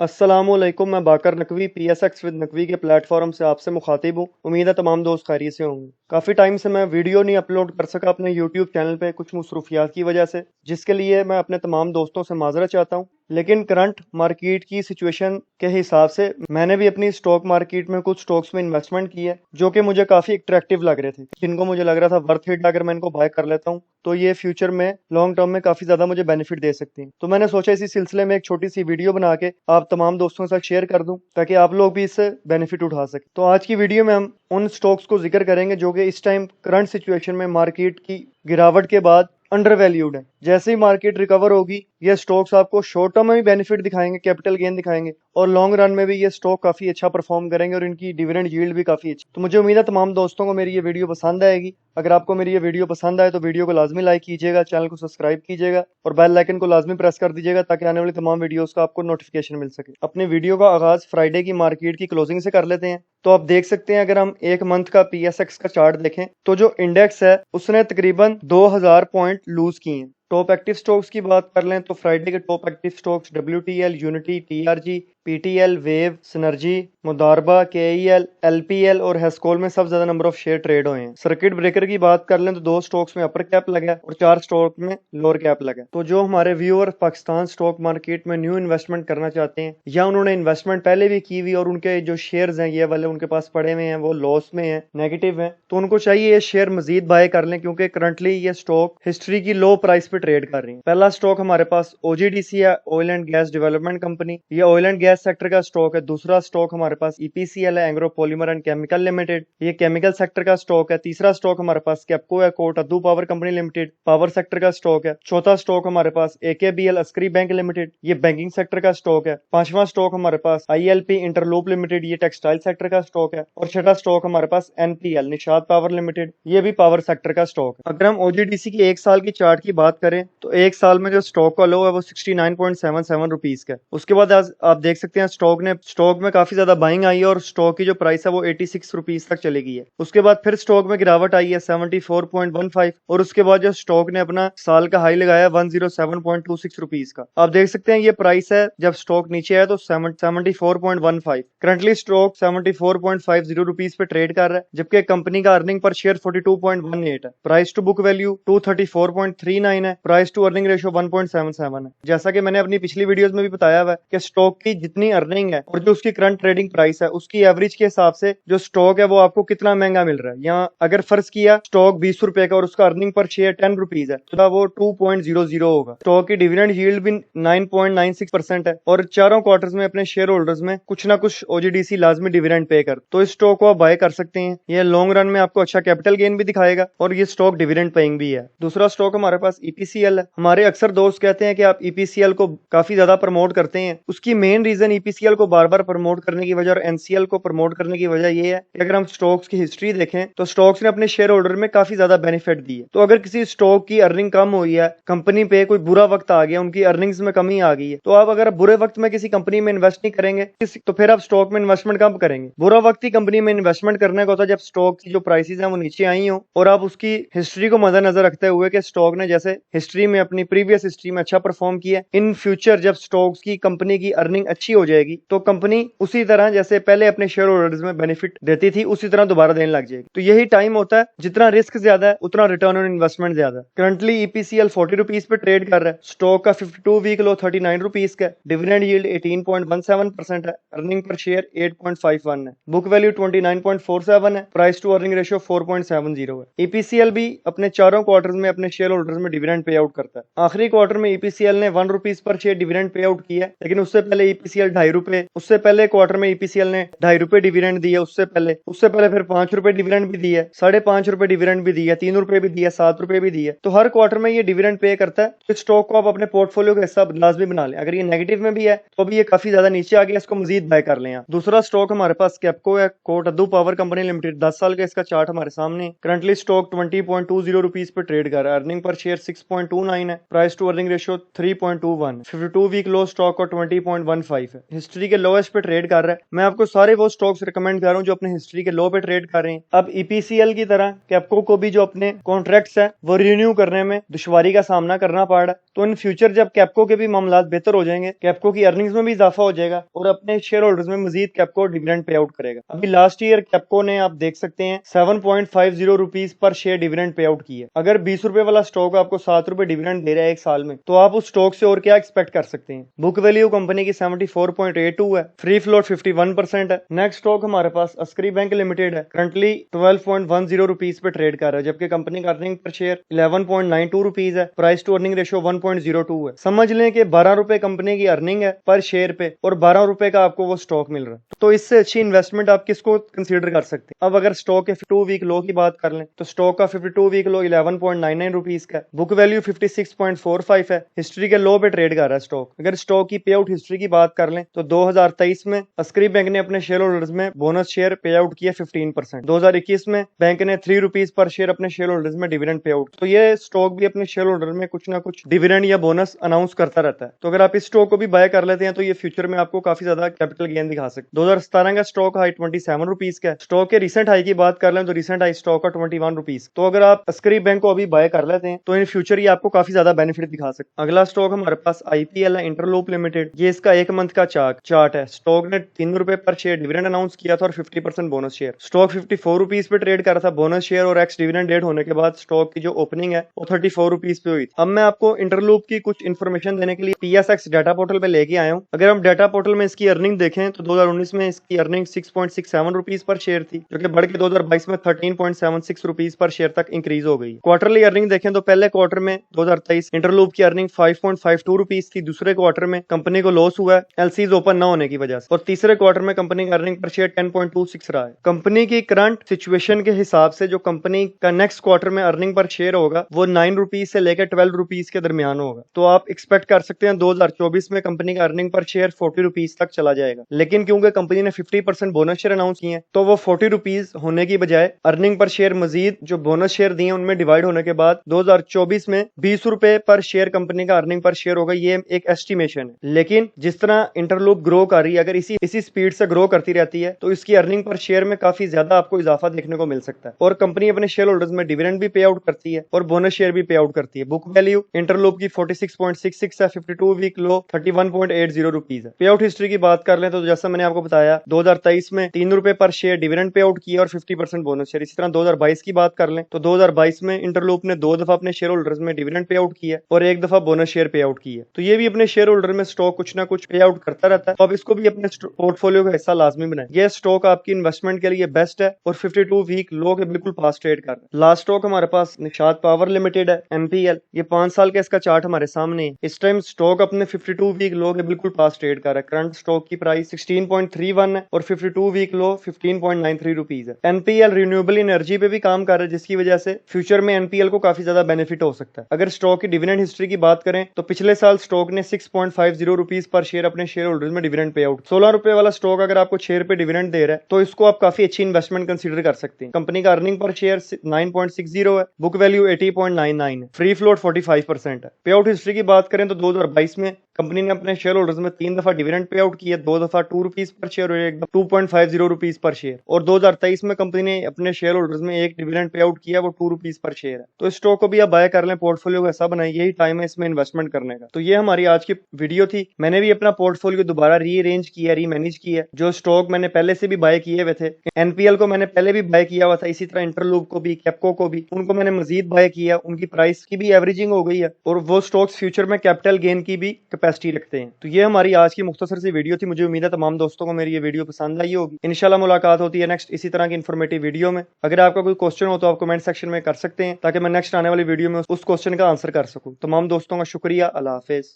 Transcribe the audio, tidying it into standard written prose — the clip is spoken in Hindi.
अस्सलामुअलैकुम। मैं बाकर नकवी PSX विद नकवी के प्लेटफॉर्म से आपसे मुखातिब हूँ। उम्मीद है तमाम दोस्त खैरियत से होंगे। काफ़ी टाइम से मैं वीडियो नहीं अपलोड कर सका अपने यूट्यूब चैनल पे कुछ मसरूफियात की वजह से, जिसके लिए मैं अपने तमाम दोस्तों से माजरत चाहता हूँ। लेकिन करंट मार्केट की सिचुएशन के हिसाब से मैंने भी अपनी स्टॉक मार्केट में कुछ स्टॉक्स में इन्वेस्टमेंट की है जो कि मुझे काफ़ी अट्रैक्टिव लग रहे थे, जिनको मुझे लग रहा था वर्थ इट। अगर मैं इनको बाय कर लेता हूँ तो ये फ्यूचर में लॉन्ग टर्म में काफ़ी ज़्यादा मुझे बेनिफिट दे सकती हैं। तो मैंने सोचा इसी सिलसिले में एक छोटी सी वीडियो बना के आप तमाम दोस्तों के साथ शेयर कर दूं ताकि आप लोग भी इससे बेनिफिट उठा सकें। तो आज की वीडियो में हम उन स्टॉक्स को जिक्र करेंगे जो कि इस टाइम करंट सिचुएशन में मार्केट की गिरावट के बाद अंडर वैल्यूड है। जैसे ही मार्केट रिकवर होगी ये स्टॉक्स आपको शॉर्ट टर्म में भी बेनिफिट दिखाएंगे, कैपिटल गेन दिखाएंगे, और लॉन्ग रन में भी ये स्टॉक काफी अच्छा परफॉर्म करेंगे और इनकी डिविडेंड यील्ड भी काफी अच्छी। तो मुझे उम्मीद है तमाम दोस्तों को मेरी ये वीडियो पसंद आएगी। अगर आपको मेरी ये वीडियो पसंद आए तो वीडियो को लाजमी लाइक कीजिएगा, चैनल को सब्सक्राइब कीजिएगा और बेल आइकन को लाजमी प्रेस कर दीजिएगा ताकि आने वाली तमाम वीडियोस का आपको नोटिफिकेशन मिल सके। अपने वीडियो का आगाज फ्राइडे की मार्केट की क्लोजिंग से कर लेते हैं। तो आप देख सकते हैं, अगर हम एक मंथ का PSX का चार्ट देखें तो जो इंडेक्स है उसने तकरीबन 2000 पॉइंट लूज किए हैं। टॉप एक्टिव स्टॉक्स की बात कर लें तो फ्राइडे के top active stocks WTL, Unity, TRG, PTL, Wave, Synergy, Modaraba, KEL, LPL और हेस्कोल में सबसे ज्यादा नंबर ऑफ शेयर ट्रेड हुए हैं। सर्किट ब्रेकर की बात कर लें तो 2 स्टॉक्स में अपर कैप लगा और 4 स्टॉक में लोअर कैप लगा। तो जो हमारे व्यूअर पाकिस्तान स्टॉक मार्केट में न्यू इन्वेस्टमेंट करना चाहते हैं या उन्होंने इन्वेस्टमेंट पहले भी की हुई और उनके जो शेयर्स हैं ये वाले उनके पास पड़े हुए हैं वो लॉस में है, नेगेटिव है, तो उनको चाहिए ये शेयर मजीद बाय कर लें क्योंकि करंटली ये स्टॉक हिस्ट्री की लो प्राइस पे ट्रेड कर रही है। पहला स्टॉक हमारे पास OGDC है, oil and gas development company. ये ऑयल एंड गैस सेक्टर का स्टॉक है। दूसरा स्टॉक हमारे पास EPCL है, Engro polymer and chemical limited, ये केमिकल सेक्टर का स्टॉक है। तीसरा स्टॉक हमारे पास कैप्को है, Kot Addu power company limited, power sector का स्टॉक है। चौथा स्टॉक हमारे पास AKBL अस्करी बैंक लिमिटेड, ये बैंकिंग सेक्टर का स्टॉक है। पांचवा स्टॉक हमारे पास ILP इंटरलूप लिमिटेड, ये टेक्सटाइल सेक्टर का स्टॉक है। और छठा स्टॉक हमारे पास NPL निषाद पावर लिमिटेड, ये भी पावर सेक्टर का स्टॉक है। अगर हम OGDC की एक साल की चार्ट की बात करें तो एक साल में जो स्टॉक का लो है वो 69.77 रुपीज का है। उसके बाद आप देख सकते हैं स्टॉक में काफी ज्यादा बाइंग आई है और स्टॉक की जो प्राइस है वो 86 रुपीज तक चली गई है। उसके बाद फिर स्टॉक में गिरावट आई है 74.15 और उसके बाद जो स्टॉक ने अपना साल का हाई लगाया 107.26 रुपीज का। आप देख सकते हैं ये प्राइस है जब स्टॉक नीचे आया तो 74.15। करंटली स्टॉक 74.50 रुपीज पे ट्रेड कर रहा है, जबकि कंपनी का अर्निंग पर शेयर 42.18 है। प्राइस टू बुक वैल्यू 234.39 है। प्राइस टू अर्निंग रेशियो 1.77 है। जैसा कि मैंने अपनी पिछली वीडियोस में भी बताया हुआ है कि स्टॉक की जितनी अर्निंग है और जो उसकी करंट ट्रेडिंग प्राइस है उसकी एवरेज के हिसाब से जो स्टॉक है वो आपको कितना महंगा मिल रहा है। यहाँ अगर फर्ज किया स्टॉक 20 रुपए का और उसका अर्निंग पर शेयर 10 रुपीज है तो वो 2.00 होगा। स्टॉक की डिविडेंड यील्ड भी 9.96% है और चारों क्वार्टर्स में अपने शेयर होल्डर्स में कुछ ना कुछ OGDC लाजमी डिविडेंड पे कर, तो इस स्टॉक को आप बाय कर सकते हैं। ये लॉन्ग रन में आपको अच्छा कैपिटल गेन भी दिखाएगा और ये स्टॉक डिविडेंड पेइंग भी है। दूसरा स्टॉक हमारे पास EPCL है। हमारे अक्सर दोस्त कहते हैं कि आप EPCL को काफी ज्यादा प्रमोट करते हैं। उसकी मेन रीजन EPCL को बार बार प्रमोट करने की वजह और NCL को प्रमोट करने की वजह ये है कि अगर हम स्टॉक्स की हिस्ट्री देखें तो स्टॉक्स ने अपने शेयर होल्डर में काफी ज्यादा बेनिफिट दी है। तो अगर किसी स्टॉक की अर्निंग कम हुई है, कंपनी पे कोई बुरा वक्त आ गया, उनकी अर्निंग्स में कमी आ गई है, तो आप अगर बुरे वक्त में किसी कंपनी में इन्वेस्ट नहीं करेंगे तो फिर आप स्टॉक में इन्वेस्टमेंट कब करेंगे? बुरा वक्त ही कंपनी में इन्वेस्टमेंट करने का होता है जब स्टॉक की जो प्राइसेस हैं वो नीचे आई हो और आप उसकी हिस्ट्री को मद्देनजर रखते हुए कि स्टॉक ने जैसे हिस्ट्री में अपनी प्रीवियस हिस्ट्री में अच्छा परफॉर्म किया, इन फ्यूचर जब स्टॉक्स की कंपनी की अर्निंग अच्छी हो जाएगी तो कंपनी उसी तरह जैसे पहले अपने शेयर होल्डर्स में बेनिफिट देती थी उसी तरह दोबारा देने लग जाएगी। तो यही टाइम होता है, जितना रिस्क ज्यादा है उतना रिटर्न ऑन इन्वेस्टमेंट ज्यादा है। करंटली EPCL 40 रुपीज पे ट्रेड कर रहा है। स्टॉक का 52 वीक लो 39 रुपीज का, डिविडेंड यील्ड 18.17% है, अर्निंग पर शेयर 8.51 है, बुक वैल्यू 29.47 है, प्राइस टू अर्निंग रेशियो 4.70 है। EPCL भी अपने चारों क्वार्टर्स में अपने शेयर होल्डर्स में डिविडेंड पे आउट करता है। आखिरी क्वार्टर में EPCL ने 1 rupees per share dividend pay out किया, लेकिन उससे पहले EPCL 2.5 रुपए, उससे पहले क्वार्टर में EPCL ने 2.5 रुपए डिविडेंड दिया, उससे पहले फिर 5 रुपए डिविडेंड भी दिया, 5.5 रुपए डिविडेंड भी दिया, 3 रुपए भी दिया, 7 रुपए भी दिया। तो हर क्वार्टर में ये डिविडेंड पे करता है। तो स्टॉक को आप अपने पोर्टफोलियो का हिस्सा लाजमी बना लें। अगर ये नेगेटिव में भी है तो अभी ये काफी ज्यादा नीचे आ गया, इसको मजीद बाय कर लें आप। दूसरा स्टॉक हमारे पास कैप्को है, Kot Addu power company limited. 10 साल का इसका चार्ट हमारे सामने। करंटली स्टॉक 20.20 रुपीज पर ट्रेड कर रहा है, अर्निंग पर शेयर 6.29 है, price to earning ratio 3.21, 52 week low stock का 20.15, है, हिस्ट्री के लोएस्ट पे ट्रेड कर रहा है। मैं आपको सारे वो स्टॉक्स रिकमेंड कर रहा हूँ जो अपने हिस्ट्री के लो पे ट्रेड कर रहे हैं। अब ईपीसीएल की तरह कैप्को को भी जो अपने कॉन्ट्रैक्ट्स है वो रिन्यू करने में दुश्वारी का सामना करना पड़ रहा है। तो इन फ्यूचर जब कैप्को के भी मामला बेहतर हो जाएंगे, कैप्को की अर्निंग्स में भी इजाफा हो जाएगा और अपने शेयर होल्डर्स में मजीद कैप्को डिविडेंड पे आउट करेगा। अभी लास्ट ईयर कैप्को ने आप देख सकते हैं 7.50 rupees per share dividend pay out किया। अगर 20 रुपए वाला स्टॉक आपको 7 रुपए डिविडेंड दे रहा है एक साल में, तो आप उस स्टॉक से और क्या एक्सपेक्ट कर सकते हैं। बुक वैल्यू कंपनी की 74.82 है, फ्री फ्लोट 51% है। नेक्स्ट स्टॉक हमारे पास अस्करी बैंक लिमिटेड है, करंटली 12.10 रुपीज पे ट्रेड कर रहा है, जबकि कंपनी का अर्निंग पर शेयर 11.92 रुपीज है। प्राइस टू अर्निंग रेशियो 1.02 है। समझ लें कि 12 रुपए कंपनी की अर्निंग है पर शेयर पे और 12 रुपए का आपको वो स्टॉक मिल रहा है। तो इससे अच्छी इन्वेस्टमेंट आप किसको कंसीडर कर सकते हैं। अब अगर स्टॉक के 52 वीक लो की बात कर लें तो स्टॉक का 52 वीक लो 11.99 रुपीज का, बुक वैल्यू 56.45 है, हिस्ट्री के लो पे ट्रेड कर रहा है स्टॉक। अगर स्टॉक की पे आउट हिस्ट्री की बात कर लें तो 2023 में अस्करी बैंक ने अपने शेयर होल्डर्स में बोनस शेयर पे आउट किया 15%। 2021 में बैंक ने 3 रुपीज पर शेयर अपने शेयर होल्डर्स में डिविडेंड पे आउट। तो ये स्टॉक भी अपने शेयर होल्डर में कुछ ना कुछ डिविडेंड या बोनस अनाउंस करता रहता है। तो अगर आप इस स्टॉक को भी बाय कर लेते हैं तो ये फ्यूचर में आपको काफी ज्यादा कैपिटल गेन दिखा सकते हैं। 2017 का स्टॉक हाई 27 रुपीज का। स्टॉक के रिसेंट हाई की बात कर लें तो रिसेंट हाई स्टॉक का 21 रुपीज। तो अगर आप अस्करी बैंक को अभी बाय कर लेते हैं तो इन फ्यूचर ये आपको काफी ज्यादा बेनिफिट दिखा सकते हैं। अगला स्टॉक हमारे पास आईपीएल है, इंटरलूप लिमिटेड। ये इसका 1 मंथ का चार्ट है। स्टॉक ने 3 रुपए पर शेयर डिविडेंड अनाउंस किया था और 50% बोनस शेयर। स्टॉक 54 रुपीज पे ट्रेड कर रहा था। बोनस शेयर और एक्स डिविडेंड डेट होने के बाद स्टॉक की जो ओपनिंग है वो 34 रुपीज पे हुई। अब मैं आपको इंटरलूप की कुछ इन्फॉर्मेशन देने के लिए पीएसएक्स डाटा पोर्टल पे लेके आया हूँ। अगर हम डाटा पोर्टल में इसकी अर्निंग देखें तो 2019 में इसकी अर्निंग 6.67 रुपीज पर शेयर थी, जो कि बढ़ के 2022 में 13.76 रुपीज पर शेयर तक इंक्रीज हो गई। क्वार्टरली अर्निंग देखें तो पहले क्वार्टर में 2023 इंटरलूप की अर्निंग 5.52 रुपीज थी। दूसरे क्वार्टर में कंपनी को लॉस हुआ है एलसीज ओपन न होने की वजह से, और तीसरे क्वार्टर में कंपनी का अर्निंग पर शेयर 10.26 रहा है। कंपनी की करंट सिचुएशन के हिसाब से जो कंपनी का नेक्स्ट क्वार्टर में अर्निंग पर शेयर होगा वो 9 रुपीज से लेकर 12 रुपीज के दरमियान होगा। तो आप एक्सपेक्ट कर सकते हैं 2024 में कंपनी का अर्निंग पर शेयर 40 रुपीज तक चला जाएगा। लेकिन क्योंकि कंपनी ने 50% बोनस शेयर अनाउंस किए हैं तो वो 40 रुपीज होने की बजाय अर्निंग पर शेयर मजीद जो बोनस शेयर दिए उनमें डिवाइड होने के बाद 2024 में 20 रुपए पर शेयर कंपनी का अर्निंग पर शेयर होगा। ये एक एस्टिमेशन है, लेकिन जिस तरह इंटरलूप ग्रो कर रही है, अगर इसी स्पीड से ग्रो करती रहती है तो इसकी अर्निंग पर शेयर में काफी ज्यादा आपको इजाफा देखने को मिल सकता है। और कंपनी अपने शेयर होल्डर्स में डिविडेंड भी पे आउट करती है और बोनस शेयर भी पे आउट करती है। बुक वैल्यू इंटरलूप की 46.66 है, 52 वीक लो 31.80 रुपीज है। पे आउट हिस्ट्री की बात कर लें तो जैसा मैंने आपको बताया 2023 में 3 रुपए पर शेयर डिविडेंड पे आउट किया और 50% बोनस शेयर। इसी तरह 2022 की बात कर लें तो 2022 में इंटरलूप ने 2 दफा अपने शेयर होल्डर्स में डिविडेंड पे आउट किया और 1 दफा बोनस शेयर पे आउट किया। तो ये भी अपने शेयर होल्डर में स्टॉक कुछ ना कुछ पे आउट करता रहता है। तो आप इसको भी अपने पोर्टफोलियो का हिस्सा लाजमी बनाएं। ये स्टॉक आपकी इन्वेस्टमेंट के लिए बेस्ट है और 52 वीक लो के बिल्कुल पास ट्रेड कर रहा है। लास्ट स्टॉक हमारे पास निषाद पावर लिमिटेड है, एमपीएल। ये 5 साल का इसका चार्ट हमारे सामने है। इस टाइम स्टॉक अपने 52 वीक लो के बिल्कुल पास ट्रेड कर रहा है। करंट स्टॉक की प्राइस 16.31 है और 52 वीक लो 15.93 रुपीज है। एनपीएल रिन्यूएबल एनर्जी पे भी काम कर रहा है, जिसकी वजह से फ्यूचर में एनपीएल को काफी ज्यादा बेनिफिट हो सकता है। अगर स्टॉक की डिविडेंड हिस्ट्री की बात करें तो पिछले साल स्टॉक ने 6.50 रुपीज पर शेयर अपने शेयर होल्डर्स में डिविडेंड पे आउट। 16 रुपए वाला स्टॉक अगर आपको 6 रुपए डिविडेंड दे रहा है तो इसको आप काफी अच्छी इन्वेस्टमेंट कंसीडर कर सकते हैं। कंपनी का अर्निंग पर शेयर 9.60 है, बुक वैल्यू 80.99 है, फ्री फ्लोट 45% है। पे आउट हिस्ट्री की बात करें तो 2022 में कंपनी ने अपने शेयर होल्डर्स में 3 दफा डिविडेंड पे आउट किया, 2 दफा 2 रुपीज पर शेयर और 1 दफा 2.50 रुपीज पर शेयर। और 2023 में कंपनी ने अपने शेयर होल्डर्स में 1 डिविडेंड पे आउट किया, वो 2 रुपीज पर शेयर है। तो इस स्टॉक को भी आप बाय कर लें, पोर्टफोलियो ऐसा बनाए, यही टाइम है इसमें इन्वेस्टमेंट करने का। तो ये हमारी आज की वीडियो थी। मैंने भी अपना पोर्टफोलियो दोबारा रीअरेंज किया, रीमैनेज किया। जो स्टॉक मैंने पहले से भी बाय किए हुए थे, एनपीएल को मैंने पहले भी बाय किया हुआ था, इसी तरह इंटरलूप को भी, कैप्को को भी, उनको मैंने मजीद बाय किया। उनकी प्राइस की भी एवरेजिंग हो गई है और वो स्टॉक्स फ्यूचर में कैपिटल गेन की भी कैपेसिटी रखते हैं। तो ये हमारी आज की मुख्तसर सी वीडियो थी। मुझे उम्मीद है तमाम दोस्तों को मेरी ये वीडियो पसंद आई होगी। इंशाल्लाह मुलाकात होती है नेक्स्ट इसी तरह की इन्फॉर्मेटिव वीडियो में। अगर आपका कोई क्वेश्चन हो तो आप कमेंट सेक्शन में कर सकते हैं, ताकि मैं नेक्स्ट आने वाली वीडियो में उस क्वेश्चन का आंसर कर सकूं। तमाम दोस्तों का शुक्रिया। अल्लाह हाफिज।